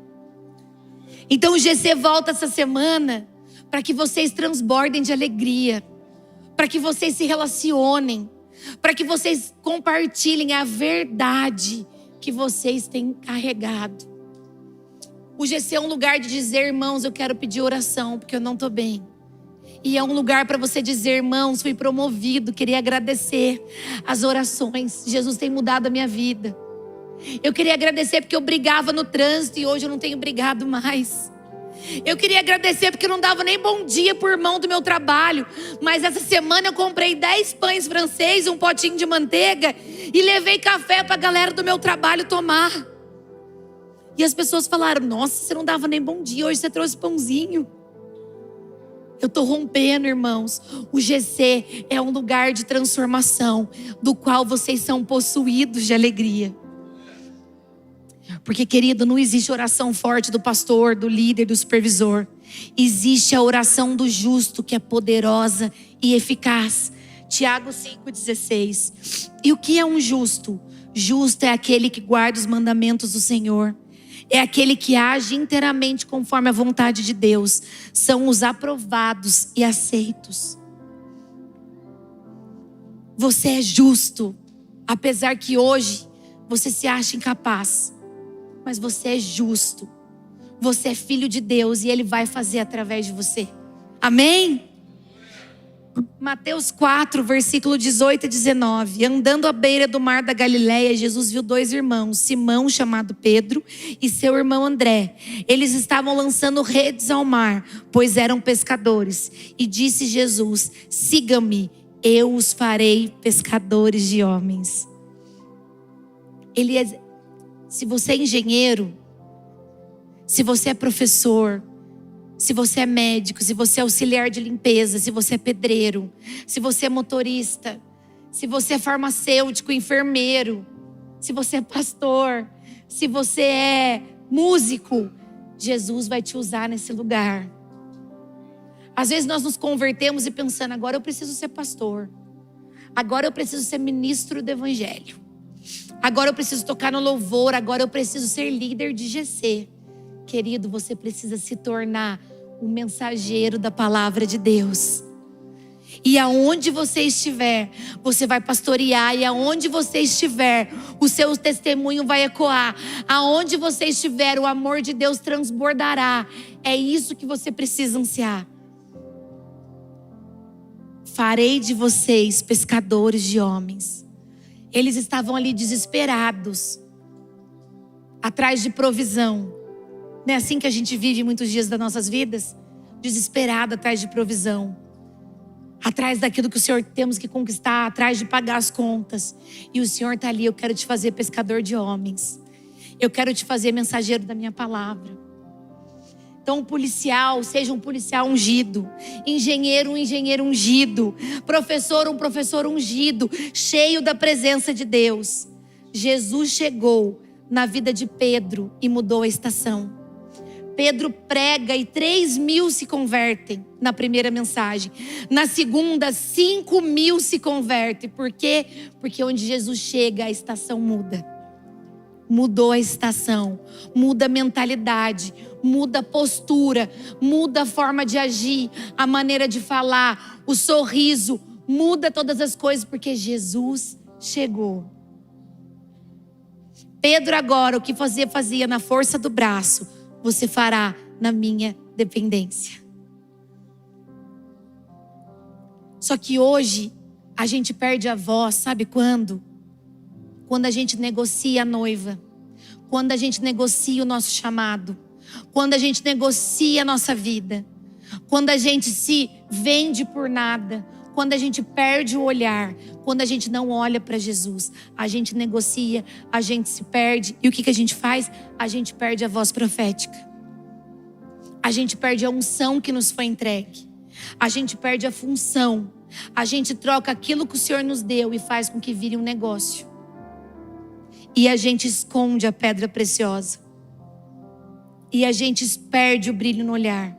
Então o GC volta essa semana para que vocês transbordem de alegria, para que vocês se relacionem, para que vocês compartilhem a verdade que vocês têm carregado. O GC é um lugar de dizer, irmãos, eu quero pedir oração porque eu não estou bem. E é um lugar para você dizer, irmãos, fui promovido, queria agradecer as orações. Jesus tem mudado a minha vida. Eu queria agradecer porque eu brigava no trânsito e hoje eu não tenho brigado mais. Eu queria agradecer porque eu não dava nem bom dia pro irmão do meu trabalho. Mas essa semana eu comprei 10 pães francês, um potinho de manteiga e levei café pra galera do meu trabalho tomar. E as pessoas falaram, nossa, você não dava nem bom dia, hoje você trouxe pãozinho. Eu estou rompendo, irmãos. O GC é um lugar de transformação, do qual vocês são possuídos de alegria. Porque, querido, não existe oração forte do pastor, do líder, do supervisor. Existe a oração do justo, que é poderosa e eficaz. Tiago 5,16. E o que é um justo? Justo é aquele que guarda os mandamentos do Senhor. É aquele que age inteiramente conforme a vontade de Deus. São os aprovados e aceitos. Você é justo, apesar que hoje você se acha incapaz. Mas você é justo. Você é filho de Deus e Ele vai fazer através de você. Amém? Mateus 4, versículo 18 e 19. Andando à beira do mar da Galileia, Jesus viu 2 irmãos, Simão, chamado Pedro, e seu irmão André. Eles estavam lançando redes ao mar, pois eram pescadores. E disse Jesus, siga-me, eu os farei pescadores de homens. Se você é engenheiro, se você é professor, se você é médico, se você é auxiliar de limpeza, se você é pedreiro, se você é motorista, se você é farmacêutico, enfermeiro, se você é pastor, se você é músico, Jesus vai te usar nesse lugar. Às vezes nós nos convertemos e pensando, agora eu preciso ser pastor, agora eu preciso ser ministro do evangelho, agora eu preciso tocar no louvor, agora eu preciso ser líder de GC. Querido, você precisa se tornar um mensageiro da palavra de Deus. E aonde você estiver, você vai pastorear. E aonde você estiver, o seu testemunho vai ecoar. Aonde você estiver, o amor de Deus transbordará. É isso que você precisa ansiar. Farei de vocês pescadores de homens. Eles estavam ali desesperados, atrás de provisão. Não é assim que a gente vive muitos dias das nossas vidas? Desesperado atrás de provisão. Atrás daquilo que o Senhor temos que conquistar. Atrás de pagar as contas. E o Senhor está ali, eu quero te fazer pescador de homens. Eu quero te fazer mensageiro da minha palavra. Então, um policial, seja um policial ungido. Engenheiro, um engenheiro ungido. Professor, um professor ungido. Cheio da presença de Deus. Jesus chegou na vida de Pedro e mudou a estação. Pedro prega e 3.000 se convertem na primeira mensagem. Na segunda, 5.000 se convertem. Por quê? Porque onde Jesus chega, a estação muda. Mudou a estação, muda a mentalidade, muda a postura, muda a forma de agir, a maneira de falar, o sorriso, muda todas as coisas, porque Jesus chegou. Pedro agora, o que fazia na força do braço, você fará na minha dependência. Só que hoje, a gente perde a voz, sabe quando? Quando a gente negocia a noiva. Quando a gente negocia o nosso chamado. Quando a gente negocia a nossa vida. Quando a gente se vende por nada. Quando a gente perde o olhar. Quando a gente não olha para Jesus. A gente negocia, a gente se perde. E o que a gente faz? A gente perde a voz profética. A gente perde a unção que nos foi entregue. A gente perde a função. A gente troca aquilo que o Senhor nos deu e faz com que vire um negócio. E a gente esconde a pedra preciosa. E a gente perde o brilho no olhar.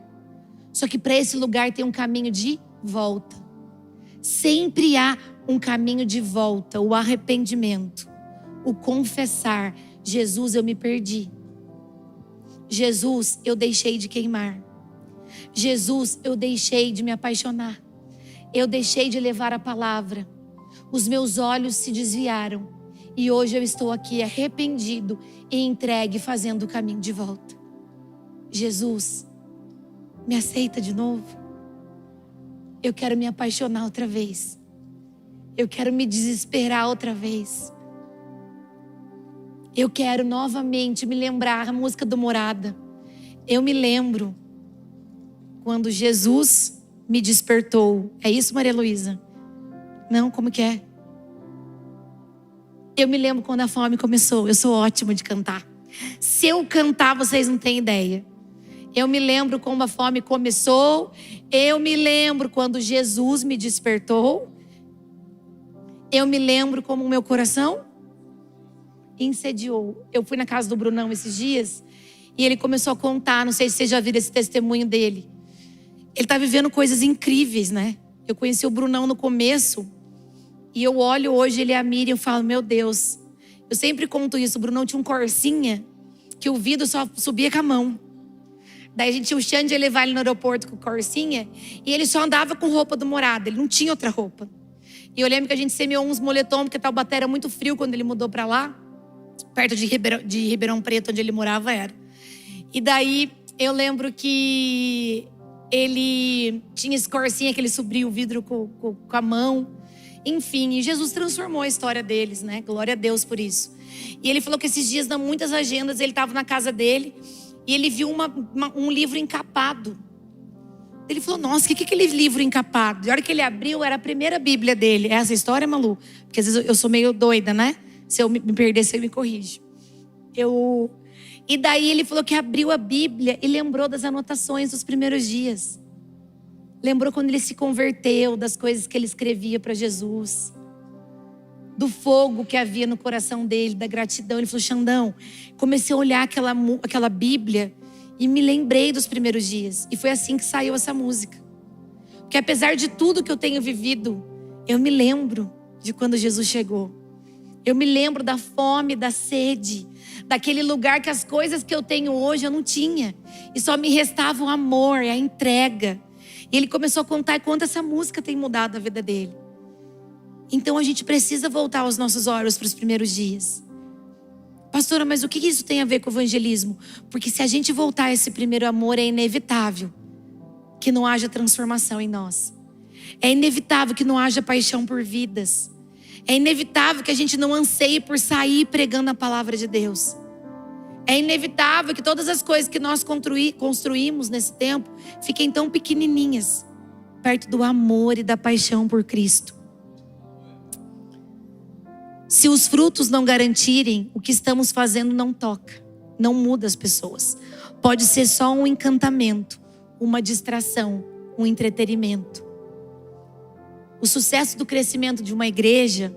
Só que para esse lugar tem um caminho de volta. Sempre há um caminho de volta. O arrependimento. O confessar. Jesus, eu me perdi. Jesus, eu deixei de queimar. Jesus, eu deixei de me apaixonar. Eu deixei de levar a palavra. Os meus olhos se desviaram. E hoje eu estou aqui arrependido e entregue, fazendo o caminho de volta. Jesus, me aceita de novo? Eu quero me apaixonar outra vez. Eu quero me desesperar outra vez. Eu quero novamente me lembrar a música do Morada. Eu me lembro quando Jesus me despertou. É isso, Maria Luísa? Não, como que é? Eu me lembro quando a fome começou. Eu sou ótima de cantar. Se eu cantar, vocês não têm ideia. Eu me lembro como a fome começou. Eu me lembro quando Jesus me despertou. Eu me lembro como o meu coração incendiou. Eu fui na casa do Brunão esses dias e ele começou a contar. Não sei se vocês já viram esse testemunho dele. Ele está vivendo coisas incríveis, né? Eu conheci o Brunão no começo. E eu olho hoje ele e a Miriam e falo, meu Deus. Eu sempre conto isso. O Brunão tinha um Corsinha que o vidro só subia com a mão. Daí a gente tinha o chance de levar ele no aeroporto com o Corsinha. E ele só andava com roupa do Morada. Ele não tinha outra roupa. E eu lembro que a gente semeou uns moletom, porque Taubaté era muito frio quando ele mudou pra lá. Perto de Ribeirão Preto, onde ele morava, era. E daí eu lembro que ele tinha esse Corsinha que ele subia o vidro com a mão. Enfim, e Jesus transformou a história deles, né? Glória a Deus por isso. E ele falou que esses dias, em muitas agendas, ele estava na casa dele e ele viu um livro encapado. Ele falou, nossa, o que é aquele livro encapado? E a hora que ele abriu, era a primeira Bíblia dele. É essa história, Malu? Porque às vezes eu sou meio doida, né? Se eu me perder, você me corrige. E daí ele falou que abriu a Bíblia e lembrou das anotações dos primeiros dias. Lembrou quando ele se converteu, das coisas que ele escrevia para Jesus. Do fogo que havia no coração dele, da gratidão. Ele falou, Xandão, comecei a olhar aquela Bíblia e me lembrei dos primeiros dias. E foi assim que saiu essa música. Porque apesar de tudo que eu tenho vivido, eu me lembro de quando Jesus chegou. Eu me lembro da fome, da sede, daquele lugar que as coisas que eu tenho hoje eu não tinha. E só me restava o amor e a entrega. E ele começou a contar quanto essa música tem mudado a vida dele. Então a gente precisa voltar os nossos olhos para os primeiros dias. Pastora, mas o que isso tem a ver com o evangelismo? Porque se a gente voltar a esse primeiro amor, é inevitável que não haja transformação em nós. É inevitável que não haja paixão por vidas. É inevitável que a gente não anseie por sair pregando a palavra de Deus. É inevitável que todas as coisas que nós construímos nesse tempo fiquem tão pequenininhas perto do amor e da paixão por Cristo. Se os frutos não garantirem, o que estamos fazendo não toca, não muda as pessoas. Pode ser só um encantamento, uma distração, um entretenimento. O sucesso do crescimento de uma igreja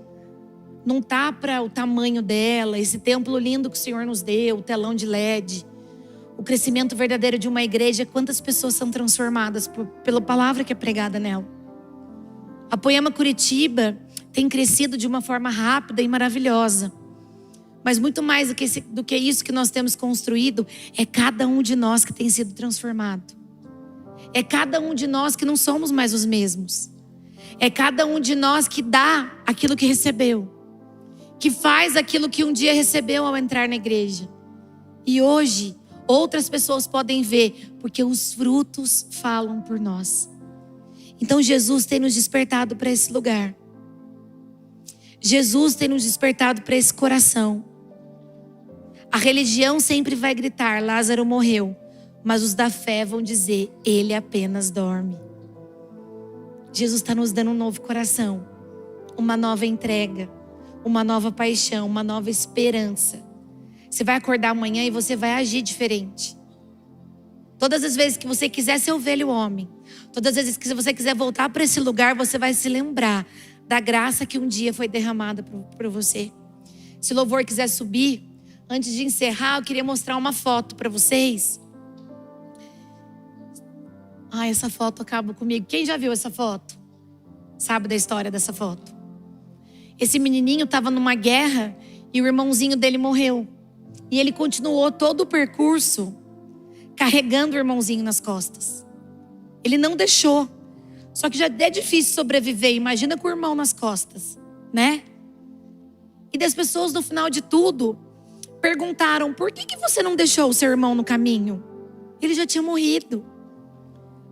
não tá para o tamanho dela, esse templo lindo que o Senhor nos deu, o telão de LED. O crescimento verdadeiro de uma igreja é quantas pessoas são transformadas pela palavra que é pregada nela. A Poema Curitiba tem crescido de uma forma rápida e maravilhosa. Mas muito mais do que isso que nós temos construído, é cada um de nós que tem sido transformado. É cada um de nós que não somos mais os mesmos. É cada um de nós que dá aquilo que recebeu. Que faz aquilo que um dia recebeu ao entrar na igreja. E hoje, outras pessoas podem ver, porque os frutos falam por nós. Então Jesus tem nos despertado para esse lugar. Jesus tem nos despertado para esse coração. A religião sempre vai gritar, Lázaro morreu. Mas os da fé vão dizer, ele apenas dorme. Jesus está nos dando um novo coração. Uma nova entrega. Uma nova paixão, uma nova esperança. Você vai acordar amanhã e você vai agir diferente. Todas as vezes que você quiser ser o velho homem, todas as vezes que você quiser voltar para esse lugar, você vai se lembrar da graça que um dia foi derramada por você. Se o louvor quiser subir, antes de encerrar, eu queria mostrar uma foto para vocês. Essa foto acaba comigo. Quem já viu essa foto? Sabe da história dessa foto? Esse menininho estava numa guerra e o irmãozinho dele morreu. E ele continuou todo o percurso carregando o irmãozinho nas costas. Ele não deixou. Só que já é difícil sobreviver. Imagina com o irmão nas costas, né? E das pessoas no final de tudo perguntaram, por que você não deixou o seu irmão no caminho? Ele já tinha morrido.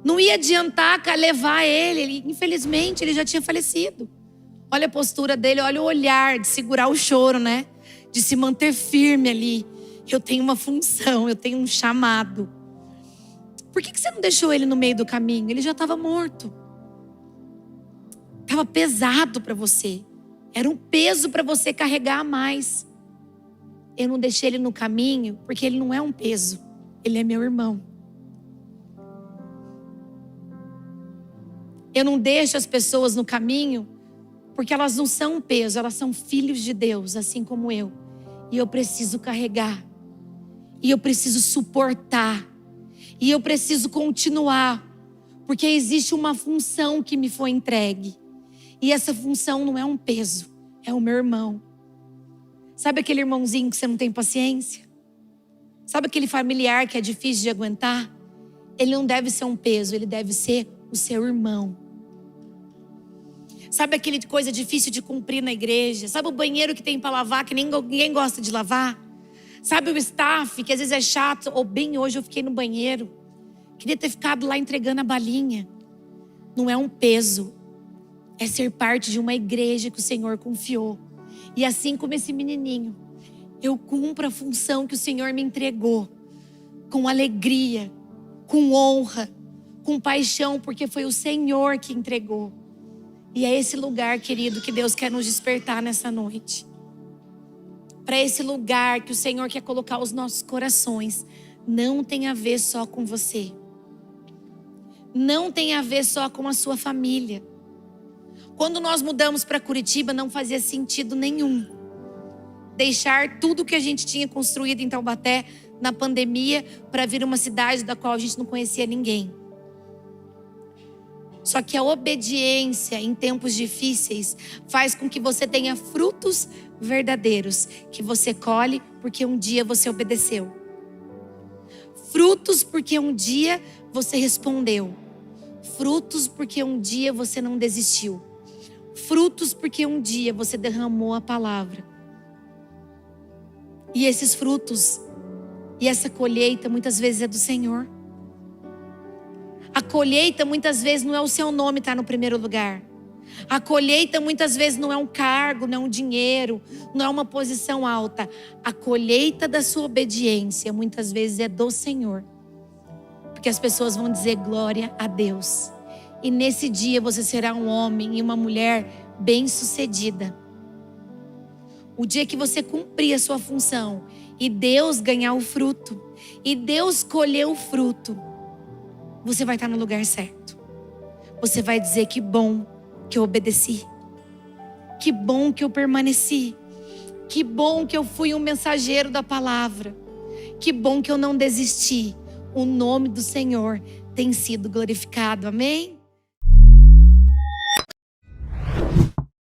Não ia adiantar levar ele. Infelizmente, ele já tinha falecido. Olha a postura dele, olha o olhar de segurar o choro, né? De se manter firme ali. Eu tenho uma função, eu tenho um chamado. Por que você não deixou ele no meio do caminho? Ele já estava morto. Estava pesado para você. Era um peso para você carregar a mais. Eu não deixei ele no caminho porque ele não é um peso. Ele é meu irmão. Eu não deixo as pessoas no caminho porque elas não são um peso, elas são filhos de Deus, assim como eu. E eu preciso carregar. E eu preciso suportar. E eu preciso continuar. Porque existe uma função que me foi entregue. E essa função não é um peso, é o meu irmão. Sabe aquele irmãozinho que você não tem paciência? Sabe aquele familiar que é difícil de aguentar? Ele não deve ser um peso, ele deve ser o seu irmão. Sabe aquele coisa difícil de cumprir na igreja? Sabe o banheiro que tem para lavar, que ninguém gosta de lavar? Sabe o staff, que às vezes é chato? Ou bem hoje eu fiquei no banheiro. Queria ter ficado lá entregando a balinha. Não é um peso. É ser parte de uma igreja que o Senhor confiou. E assim como esse menininho, eu cumpro a função que o Senhor me entregou. Com alegria, com honra, com paixão, porque foi o Senhor que entregou. E é esse lugar, querido, que Deus quer nos despertar nessa noite. Para esse lugar que o Senhor quer colocar os nossos corações. Não tem a ver só com você. Não tem a ver só com a sua família. Quando nós mudamos para Curitiba, não fazia sentido nenhum deixar tudo que a gente tinha construído em Taubaté na pandemia para vir uma cidade da qual a gente não conhecia ninguém. Só que a obediência em tempos difíceis faz com que você tenha frutos verdadeiros que você colhe porque um dia você obedeceu. Frutos porque um dia você respondeu. Frutos porque um dia você não desistiu. Frutos porque um dia você derramou a palavra. E esses frutos e essa colheita muitas vezes é do Senhor. A colheita muitas vezes não é o seu nome estar no primeiro lugar. A colheita muitas vezes não é um cargo, não é um dinheiro, não é uma posição alta. A colheita da sua obediência muitas vezes é do Senhor. Porque as pessoas vão dizer glória a Deus. E nesse dia você será um homem e uma mulher bem-sucedida. O dia que você cumprir a sua função e Deus ganhar o fruto, e Deus colher o fruto, você vai estar no lugar certo. Você vai dizer que bom que eu obedeci. Que bom que eu permaneci. Que bom que eu fui um mensageiro da palavra. Que bom que eu não desisti. O nome do Senhor tem sido glorificado. Amém?